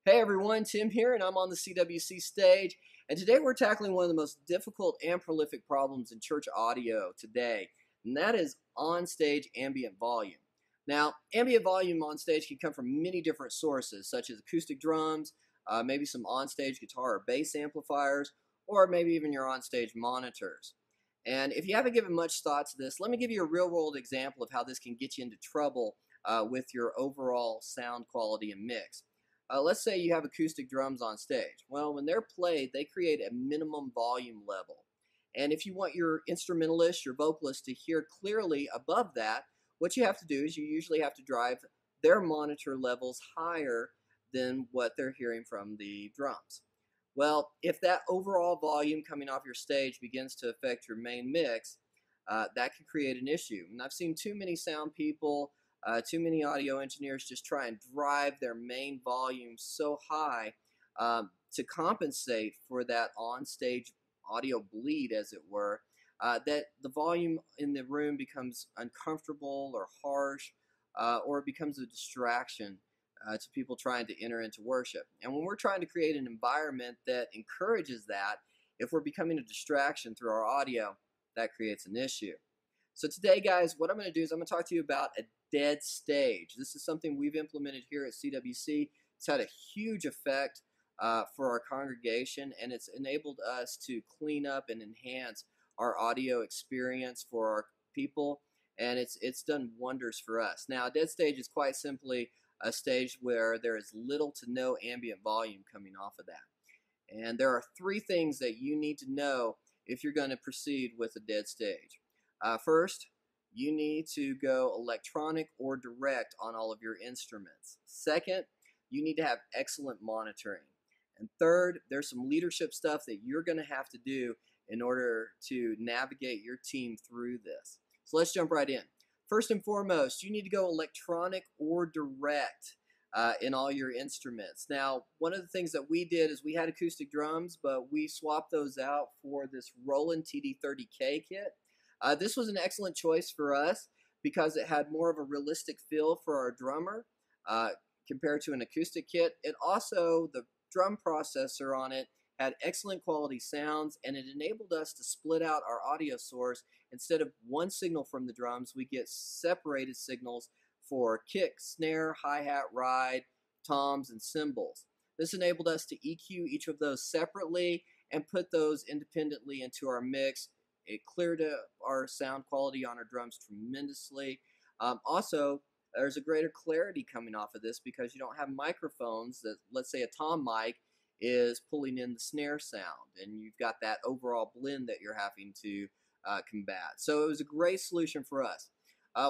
Hey everyone, Tim here, and I'm on the CWC stage. And today we're tackling one of the most difficult and prolific problems in church audio today, and that is on-stage ambient volume. Now, ambient volume on stage can come from many different sources, such as acoustic drums, maybe some on-stage guitar or bass amplifiers, or maybe even your on-stage monitors. And if you haven't given much thought to this, let me give you a real-world example of how this can get you into trouble with your overall sound quality and mix. Let's say you have acoustic drums on stage. Well, when they're played, they create a minimum volume level. And if you want your instrumentalist, your vocalist to hear clearly above that, what you have to do is you usually have to drive their monitor levels higher than what they're hearing from the drums. Well, if that overall volume coming off your stage begins to affect your main mix, that can create an issue. And I've seen too many sound people, too many audio engineers just try and drive their main volume so high to compensate for that on-stage audio bleed, as it were, that the volume in the room becomes uncomfortable or harsh, or it becomes a distraction to people trying to enter into worship. And when we're trying to create an environment that encourages that, if we're becoming a distraction through our audio, that creates an issue. So today, guys, what I'm going to do is I'm going to talk to you about a dead stage. This is something we've implemented here at CWC. It's had a huge effect for our congregation, and it's enabled us to clean up and enhance our audio experience for our people, and it's done wonders for us. Now, a dead stage is quite simply a stage where there is little to no ambient volume coming off of that. And there are three things that you need to know if you're going to proceed with a dead stage. First, you need to go electronic or direct on all of your instruments. Second, you need to have excellent monitoring. And third, there's some leadership stuff that you're going to have to do in order to navigate your team through this. So let's jump right in. First and foremost, you need to go electronic or direct in all your instruments. Now, one of the things that we did is we had acoustic drums, but we swapped those out for this Roland TD30K kit. This was an excellent choice for us because it had more of a realistic feel for our drummer compared to an acoustic kit. It also, the drum processor on it had excellent quality sounds, and it enabled us to split out our audio source. Instead of one signal from the drums, we get separated signals for kick, snare, hi-hat, ride, toms, and cymbals. This enabled us to EQ each of those separately and put those independently into our mix. It cleared up our sound quality on our drums tremendously. Also, there's a greater clarity coming off of this because you don't have microphones that, let's say a tom mic is pulling in the snare sound, and you've got that overall blend that you're having to combat. So it was a great solution for us.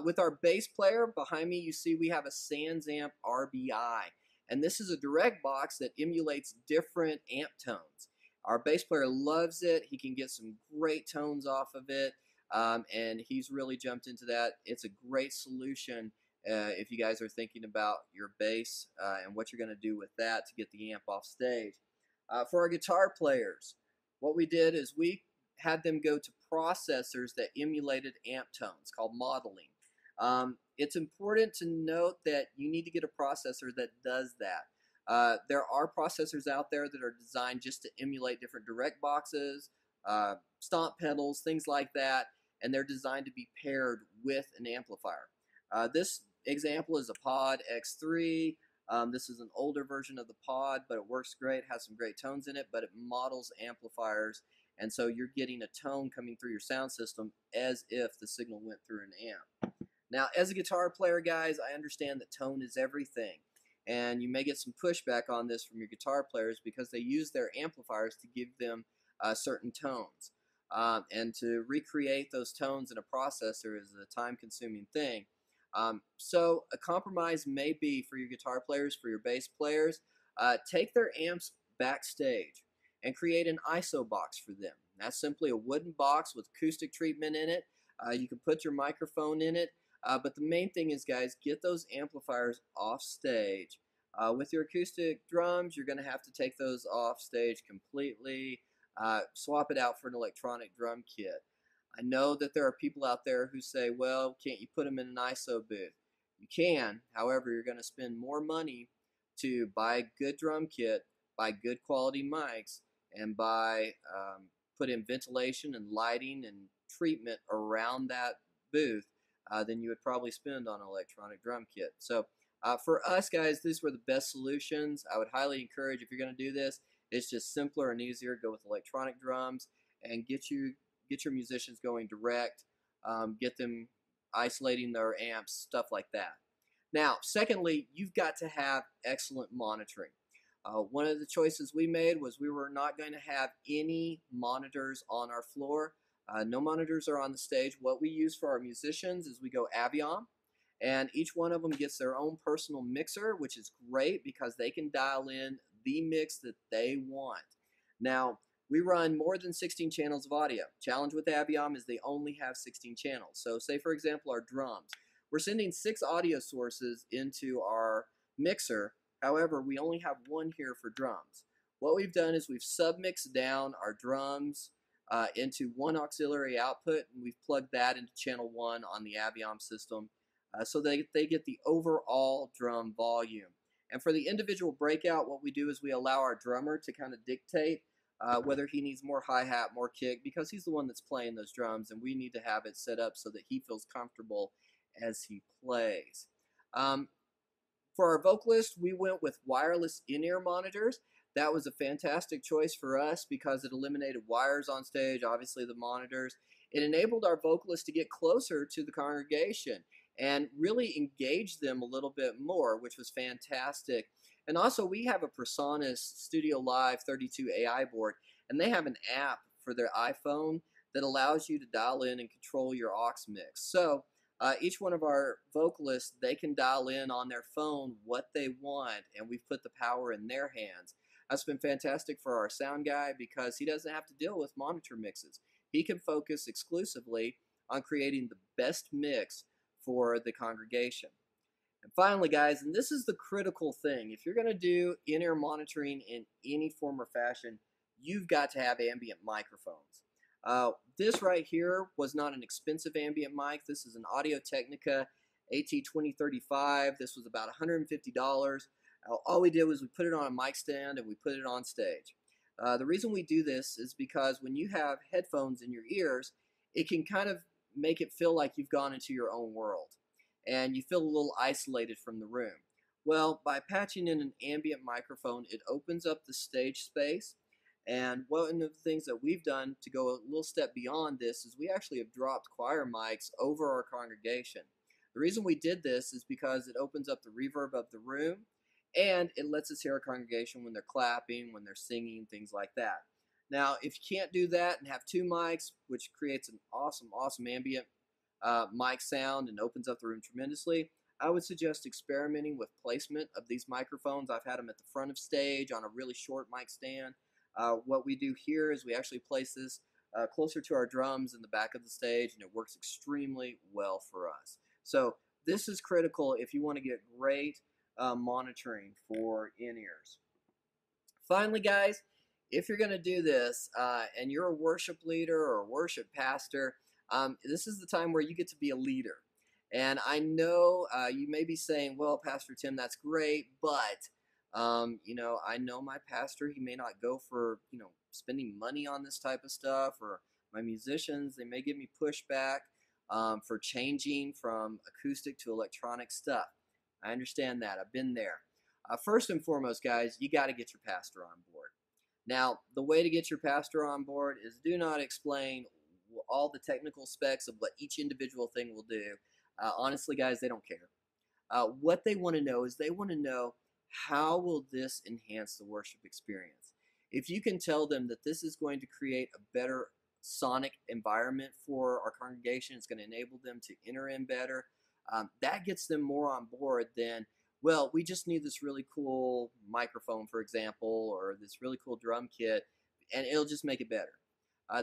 With our bass player, behind me you see we have a SansAmp RBI, and this is a direct box that emulates different amp tones. Our bass player loves it. He can get some great tones off of it, and he's really jumped into that. It's a great solution if you guys are thinking about your bass and what you're going to do with that to get the amp off stage. For our guitar players, what we did is we had them go to processors that emulated amp tones called modeling. It's important to note that you need to get a processor that does that. There are processors out there that are designed just to emulate different direct boxes, stomp pedals, things like that, and they're designed to be paired with an amplifier. This example is a Pod X3. This is an older version of the Pod, but it works great, has some great tones in it, but it models amplifiers, and so you're getting a tone coming through your sound system as if the signal went through an amp. Now, as a guitar player, guys, I understand that tone is everything, and you may get some pushback on this from your guitar players because they use their amplifiers to give them certain tones. And to recreate those tones in a processor is a time-consuming thing. So a compromise may be for your guitar players, for your bass players, take their amps backstage and create an ISO box for them. That's simply a wooden box with acoustic treatment in it. You can put your microphone in it, but the main thing is, guys, get those amplifiers off stage. With your acoustic drums, you're going to have to take those off stage completely, swap it out for an electronic drum kit. I know that there are people out there who say, well, can't you put them in an ISO booth? You can, however, you're going to spend more money to buy a good drum kit, buy good quality mics, and put in ventilation and lighting and treatment around that booth than you would probably spend on an electronic drum kit. So for us guys, these were the best solutions. I would highly encourage, if you're going to do this, it's just simpler and easier. Go with electronic drums and get your musicians going direct. Get them isolating their amps, stuff like that. Now, secondly, you've got to have excellent monitoring. One of the choices we made was we were not going to have any monitors on our floor. No monitors are on the stage. What we use for our musicians is we go Aviom, and each one of them gets their own personal mixer, which is great because they can dial in the mix that they want. Now, we run more than 16 channels of audio. Challenge with Aviom is they only have 16 channels. So say, for example, our drums. We're sending 6 audio sources into our mixer. However, we only have one here for drums. What we've done is we've submixed down our drums into one auxiliary output, and we've plugged that into channel 1 on the Aviom system so they get the overall drum volume. And for the individual breakout, what we do is we allow our drummer to kind of dictate whether he needs more hi-hat, more kick, because he's the one that's playing those drums, and we need to have it set up so that he feels comfortable as he plays. For our vocalist, we went with wireless in-ear monitors. That was a fantastic choice for us because it eliminated wires on stage, obviously the monitors. It enabled our vocalist to get closer to the congregation and really engage them a little bit more, which was fantastic. And also, we have a PreSonus Studio Live 32 AI board, and they have an app for their iPhone that allows you to dial in and control your aux mix. So each one of our vocalists, they can dial in on their phone what they want, and we've put the power in their hands. That's been fantastic for our sound guy because he doesn't have to deal with monitor mixes. He can focus exclusively on creating the best mix for the congregation. And finally, guys, and this is the critical thing, if you're going to do in-ear monitoring in any form or fashion, you've got to have ambient microphones. This right here was not an expensive ambient mic. This is an Audio-Technica AT2035. This was about $150. All we did was we put it on a mic stand and we put it on stage. The reason we do this is because when you have headphones in your ears, it can kind of make it feel like you've gone into your own world and you feel a little isolated from the room. Well, by patching in an ambient microphone, it opens up the stage space. And one of the things that we've done to go a little step beyond this is we actually have dropped choir mics over our congregation. The reason we did this is because it opens up the reverb of the room and it lets us hear our congregation when they're clapping, when they're singing, things like that. Now, if you can't do that and have 2 mics, which creates an awesome ambient mic sound and opens up the room tremendously, I would suggest experimenting with placement of these microphones. I've had them at the front of stage on a really short mic stand. What we do here is we actually place this closer to our drums in the back of the stage, and it works extremely well for us. So this is critical if you want to get great monitoring for in-ears. Finally, guys, if you're going to do this and you're a worship leader or a worship pastor, this is the time where you get to be a leader. And I know you may be saying, well, Pastor Tim, that's great, but you know, I know my pastor, he may not go for, you know, spending money on this type of stuff, or my musicians, they may give me pushback for changing from acoustic to electronic stuff. I understand that. I've been there. First and foremost, guys, you got to get your pastor on board. Now, the way to get your pastor on board is do not explain all the technical specs of what each individual thing will do. Honestly, guys, they don't care. What they want to know is they want to know, how will this enhance the worship experience? If you can tell them that this is going to create a better sonic environment for our congregation, it's going to enable them to enter in better, that gets them more on board than, well, we just need this really cool microphone, for example, or this really cool drum kit, and it'll just make it better.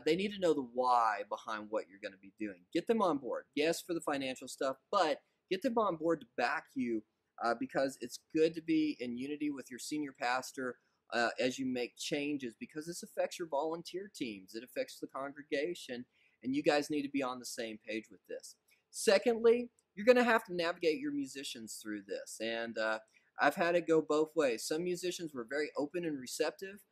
They need to know the why behind what you're going to be doing. Get them on board. Yes, for the financial stuff, but get them on board to back you because it's good to be in unity with your senior pastor as you make changes, because this affects your volunteer teams. It affects the congregation, and you guys need to be on the same page with this. Secondly, you're going to have to navigate your musicians through this. And I've had it go both ways. Some musicians were very open and receptive.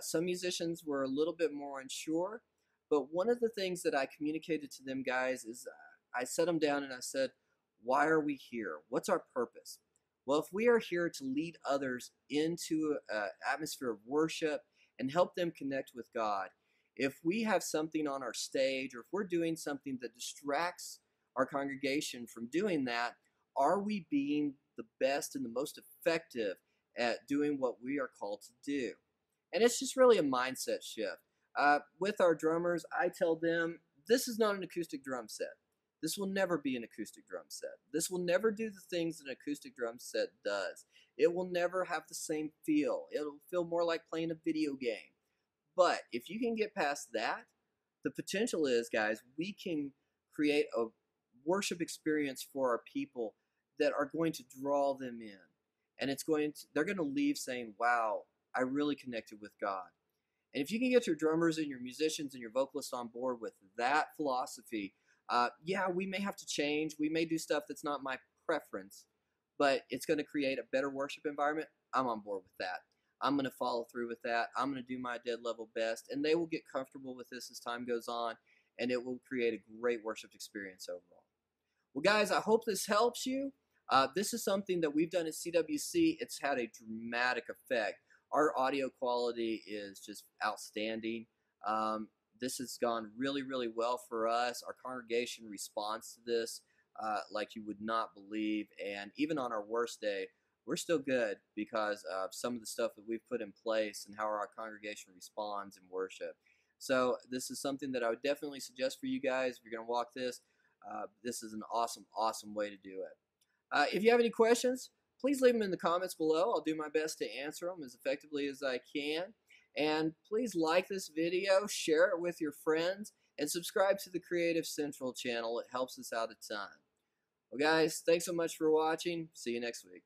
Some musicians were a little bit more unsure. But one of the things that I communicated to them guys is I set them down and I said, why are we here? What's our purpose? Well, if we are here to lead others into an atmosphere of worship and help them connect with God, if we have something on our stage or if we're doing something that distracts our congregation from doing that, are we being the best and the most effective at doing what we are called to do? And it's just really a mindset shift. With our drummers, I tell them this is not an acoustic drum set. This will never be an acoustic drum set. This will never do the things an acoustic drum set does. It will never have the same feel. It'll feel more like playing a video game. But if you can get past that, the potential is, guys, we can create a worship experience for our people that are going to draw them in. And they're going to leave saying, wow, I really connected with God. And if you can get your drummers and your musicians and your vocalists on board with that philosophy, yeah, we may have to change. We may do stuff that's not my preference, but it's going to create a better worship environment. I'm on board with that. I'm going to follow through with that. I'm going to do my dead level best, and they will get comfortable with this as time goes on, and it will create a great worship experience overall. Well, guys, I hope this helps you. This is something that we've done at CWC. It's had a dramatic effect. Our audio quality is just outstanding. This has gone really, really well for us. Our congregation responds to this like you would not believe. And even on our worst day, we're still good because of some of the stuff that we've put in place and how our congregation responds in worship. So this is something that I would definitely suggest for you guys. If you're going to walk this, this is an awesome, awesome way to do it. If you have any questions, please leave them in the comments below. I'll do my best to answer them as effectively as I can. And please like this video, share it with your friends, and subscribe to the Creative Central channel. It helps us out a ton. Well, guys, thanks so much for watching. See you next week.